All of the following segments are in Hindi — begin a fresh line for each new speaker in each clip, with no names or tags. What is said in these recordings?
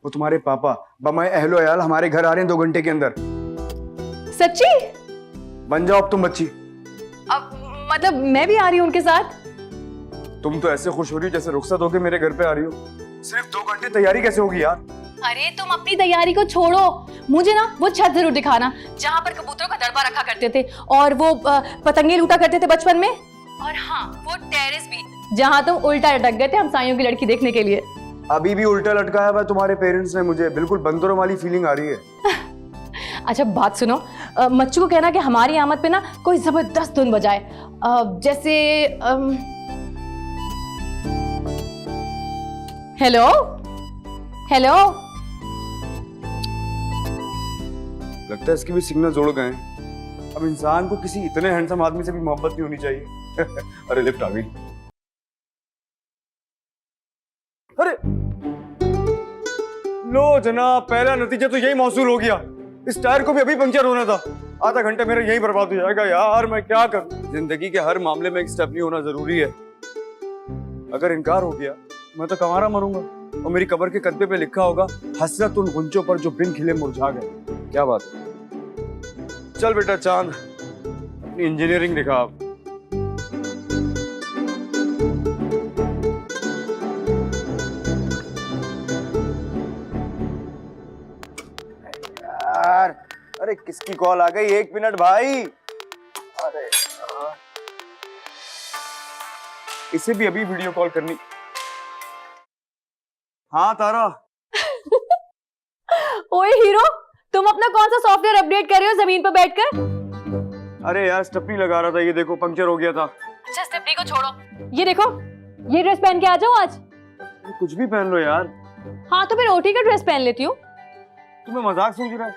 वो तुम्हारे पापा बमाए अहलो अयाल हमारे घर आ रहे हैं 2 घंटे के अंदर।
सच्ची?
बन जाओ अब तुम बच्ची।
अब मतलब मैं भी आ रही हूँ उनके साथ?
तुम तो ऐसे खुश हो रही हो जैसे रुखसत होके मेरे घर पे आ रही हो। सिर्फ 2 घंटे तैयारी कैसे होगी यार?
अरे तुम अपनी तैयारी को छोड़ो, मुझे ना वो छत जरूर दिखाना जहाँ पर कबूतरों का दड़बा रखा करते थे और वो पतंगे लूटा करते थे बचपन में। और हाँ, वो टेरेस भी जहाँ तुम उल्टा लटक गए थे हमसाइयों की लड़की देखने के लिए।
अभी भी उल्टा लटकाया हुआ तुम्हारे पेरेंट्स ने मुझे। बिल्कुल बंदरों वाली फीलिंग आ रही है।
अच्छा बात सुनो, मच्चू को कहना कि हमारी आमद पे ना कोई जबरदस्त धुन बजाए, जैसे हेलो हेलो।
लगता है इसके भी सिग्नल जोड़ गए हैं। अब इंसान को किसी इतने हैंडसम आदमी से भी मोहब्बत नहीं होनी चाहिए। अरे लिफ्ट आ गई। अरे लो जनाब, पहला नतीजा तो यही मौसूल हो गया। इस टायर को भी अभी पंक्चर होना था। आधा घंटा मेरा यही बर्बाद हो जाएगा यार। मैं क्या करूं? जिंदगी के हर मामले में एक स्टेप नहीं होना जरूरी है। अगर इनकार हो गया मैं तो कवारा मरूंगा और मेरी कब्र के कदबे पे लिखा होगा हसरत उन गुंचों पर जो बिन खिले मुरझा गए। क्या बात है? चल बेटा चांद, अपनी इंजीनियरिंग दिखा आप। यार अरे किसकी कॉल आ गई? 1 मिनट भाई। अरे यार, इसे भी अभी वीडियो कॉल करनी। हाँ तारा।
ओए हीरो, तुम अपना कौन सा सॉफ्टवेयर अपडेट कर रहे हो जमीन पर बैठकर?
अरे यार स्टेपनी लगा रहा था, ये देखो पंक्चर हो गया था।
अच्छा स्टेपनी को छोड़ो, ये देखो, ये ड्रेस पहन के आ जाओ आज।
कुछ भी पहन लो यार।
हाँ तो फिर ओटी का ड्रेस पहन लेती हूँ।
तुम्हें मजाक समझ रहा है?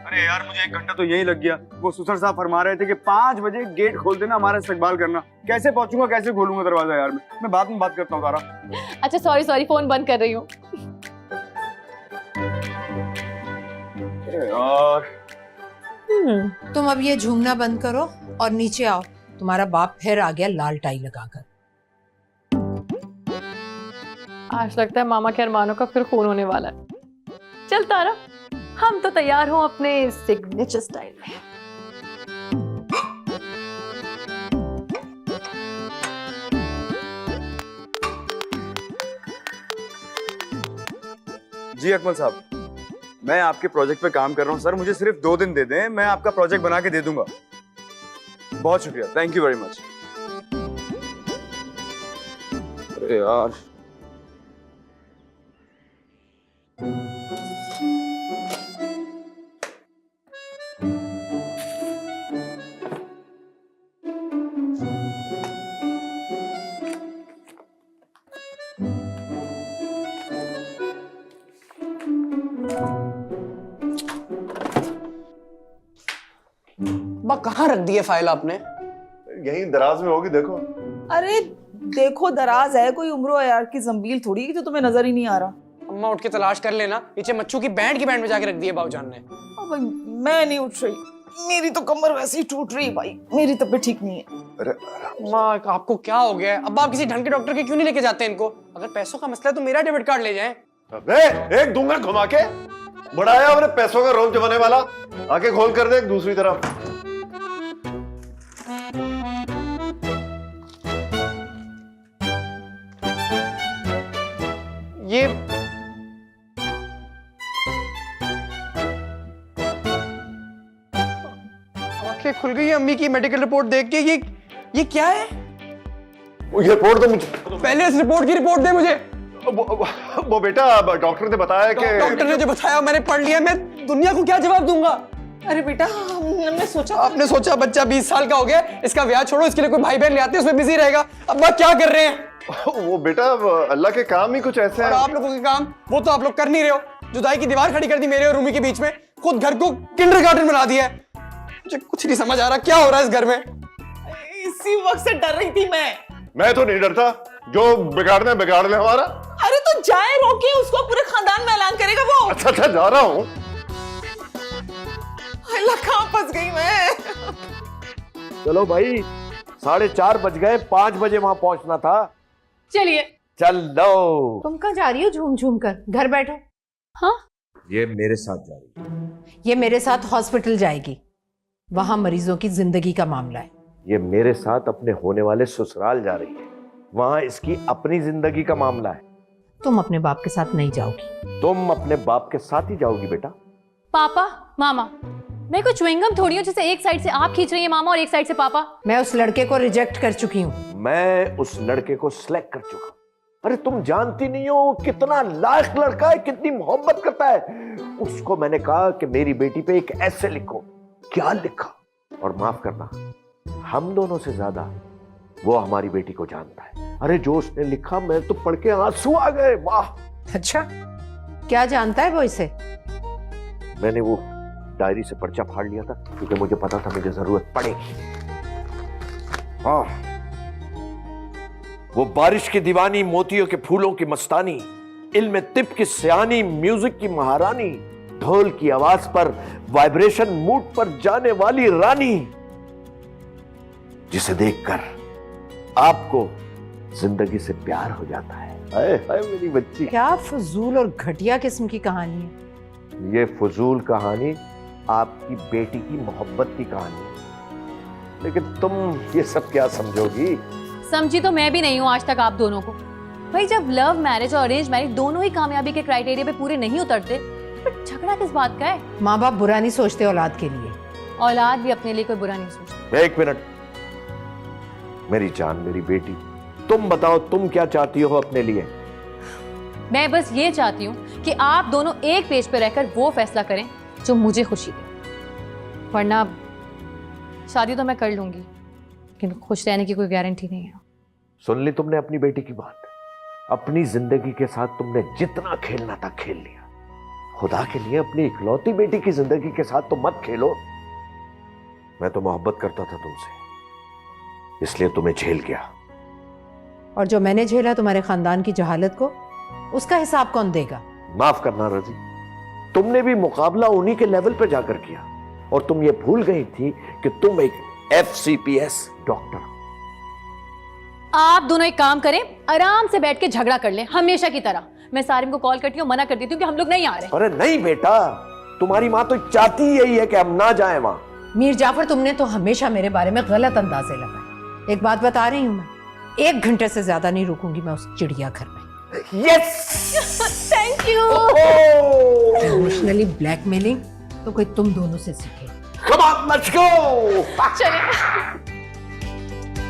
अरे यार मुझे 1 घंटा तो यही लग गया। वो सुसर साहब फरमा रहे थे कि 5 बजे गेट खोल देना, हमारा इस्तकबाल करना। कैसे पहुंचूंगा, कैसे खोलूंगा दरवाजा यार? मैं बाद में बात करता हूँ तारा।
अच्छा सॉरी सॉरी, फोन बंद कर रही हूँ।
यार
तुम अब ये झूमना बंद करो और नीचे आओ। तुम्हारा बाप फिर आ गया लाल टाई लगाकर।
आज लगता है मामा के अरमानों का फिर खून होने वाला है। चल तारा, हम तो तैयार हो अपने सिग्नेचर स्टाइल में।
जी अकमल साहब, मैं आपके प्रोजेक्ट पे काम कर रहा हूँ सर। मुझे सिर्फ 2 दिन दे दें, मैं आपका प्रोजेक्ट बना के दे दूंगा। बहुत शुक्रिया, थैंक यू वेरी मच। अरे यार
कहाँ रख दी है फाइल आपने?
यहीं दराज में होगी, देखो।
अरे देखो दराज है, कोई उम्रो यार की जंबील थोड़ी कि जो तुम्हें नजर ही नहीं आ रहा।
अम्मा उठ के तलाश कर लेना, नीचे मच्छू की बैंड में जाके रख दी है बाबूजान ने।
भाई मैं नहीं उठ रही, मेरी तो कमर वैसे ही टूट रही है भाई, मेरी तबीयत ठीक नहीं है।
अरे
अम्मा आपको क्या हो गया है? अब आप किसी ढंग के डॉक्टर के क्यों नहीं लेके जाते इनको? अगर पैसों का मसला है तो मेरा डेबिट कार्ड ले जाएं।
अबे एक दूंगा घुमा के। बढ़ाया अपने पैसों का रोब जमाने वाला, आके खोल कर दे एक दूसरी तरफ।
ये आंखें खुल गई अम्मी की मेडिकल रिपोर्ट देख के। ये क्या है?
ये रिपोर्ट तो मुझे
पहले इस रिपोर्ट की रिपोर्ट दे मुझे।
वो बेटा डॉक्टर ने बताया कि
डॉक्टर ने जो बताया मैंने पढ़ लिया, मैं दुनिया को क्या जवाब दूंगा?
अरे बेटा हमने सोचा,
आपने सोचा बच्चा 20 साल का हो गया, इसका ब्याह छोड़ो, इसके लिए कोई भाई बहन ले आते हैं, उसमें बिजी रहेगा। अब आप क्या कर रहे हैं?
वो बेटा अल्लाह के काम ही कुछ ऐसे
और
हैं।
आप लोगों के काम वो तो आप लोग कर नहीं रहे हो। जुदाई की दीवार खड़ी कर दी मेरे और रूमी के बीच में, खुद घर को किंडरगार्टन बना दिया है। मुझे कुछ नहीं समझ आ रहा क्या हो रहा है इस घर में।
इसी वक्त से डर रही थी
मैं तो नहीं डरता, जो बिगाड़ना है बिगाड़ ले हमारा।
अरे तो जाए रोके उसको, पूरे खानदान में ऐलान करेगा वो।
अच्छा जा रहा हूँ।
अल्लाह कहाँ फंस गई मैं।
चलो भाई, 4:30 बज गए, 5 बजे वहां पहुंचना था।
चलिए
चलो।
तुम कहाँ जा रही हो झूम झूम कर? घर बैठो।
हाँ,
ये मेरे साथ जा रही है।
ये मेरे साथ हॉस्पिटल जाएगी, वहां मरीजों की जिंदगी का मामला है।
ये मेरे साथ अपने होने वाले ससुराल जा रही है, वहां इसकी अपनी जिंदगी का मामला है।
तुम अपने बाप के साथ नहीं जाओगी।
तुम अपने बाप के साथ ही जाओगी बेटा।
पापा, मामा, मैं कोई च्युइंगम थोड़ी हूँ जिसे एक साइड से आप खींच रही हैं मामा और एक साइड से पापा।
मैं उस लड़के को रिजेक्ट कर चुकी हूँ।
मैं उस लड़के को सिलेक्ट कर चुका हूं। अरे तुम जानती नहीं हो कितना लायक लड़का है, कितनी मोहब्बत करता है। उसको मैंने कहा कि मेरी बेटी पे एक ऐसे लिखो। क्या लिखा? और माफ करना, हम दोनों से ज्यादा वो हमारी बेटी को जानता है। अरे जो उसने लिखा, मैं तो पढ़ के आंसू आ गए। वाह!
अच्छा, क्या जानता है वो इसे?
मैंने वो डायरी से पर्चा फाड़ लिया था क्योंकि मुझे पता था मुझे जरूरत पड़ेगी। हाँ, वो बारिश की दीवानी, मोतियों के फूलों की मस्तानी, इल्म तिब की सियानी, म्यूजिक की महारानी, ढोल की आवाज पर वाइब्रेशन मूड पर जाने वाली रानी, जिसे देखकर आपको जिंदगी से प्यार हो जाता है। हाय हाय मेरी बच्ची।
क्या फजूल और घटिया किस्म की कहानी है।
ये फजूल कहानी आपकी बेटी की मोहब्बत की कहानी है, लेकिन तुम ये सब क्या समझोगी?
समझी तो मैं भी नहीं हूँ आज तक आप दोनों को। भाई, जब लव मैरिज और अरेंज मैरिज दोनों ही कामयाबी के क्राइटेरिया पे पूरे नहीं उतरते, तो झगड़ा किस बात का है?
माँ बाप बुरा नहीं सोचते औलाद के लिए।
औलाद भी अपने लिए कोई बुरा नहीं सोचती।
एक मिनट, मेरी जान, मेरी बेटी, तुम बताओ तुम क्या चाहती हो अपने लिए?
मैं बस ये चाहती हूँ कि आप दोनों एक पेज पे रहकर वो फैसला करें जो मुझे खुशी दे। वरना शादी तो मैं कर लूंगी, लेकिन खुश रहने की कोई गारंटी नहीं है।
सुन ली तुमने अपनी बेटी की बात? अपनी जिंदगी के साथ तुमने जितना खेलना था खेल लिया। खुदा के लिए अपनी इकलौती बेटी की जिंदगी के साथ तो मत खेलो। मैं तो मोहब्बत करता था तुमसे, इसलिए तुम्हें झेल गया।
और जो मैंने झेला तुम्हारे खानदान की जहालत को, उसका हिसाब कौन देगा?
माफ करना रजी, तुमने भी मुकाबला उन्हीं के लेवल पे जाकर किया, और तुम ये भूल गई थी कि तुम एक FCPS डॉक्टर हो।
आप दोनों एक काम करें, आराम से बैठ के झगड़ा कर लें हमेशा की तरह। मैं सारिम को कॉल करती हूँ, मना कर देती हूँ कि हम लोग नहीं आ रहे।
अरे नहीं बेटा, तुम्हारी माँ तो चाहती यही है कि हम ना जाएं वहां।
मीर जाफर, तुमने तो हमेशा मेरे बारे में गलत अंदाजे लगाए। एक बात बता रही हूं मैं, 1 घंटे से ज्यादा नहीं रुकूंगी मैं उस चिड़ियाघर में।
Yes!
Thank you.
Emotionally blackmailing तो कोई तुम दोनों से सीखे।
Come on, let's go.
चलिए।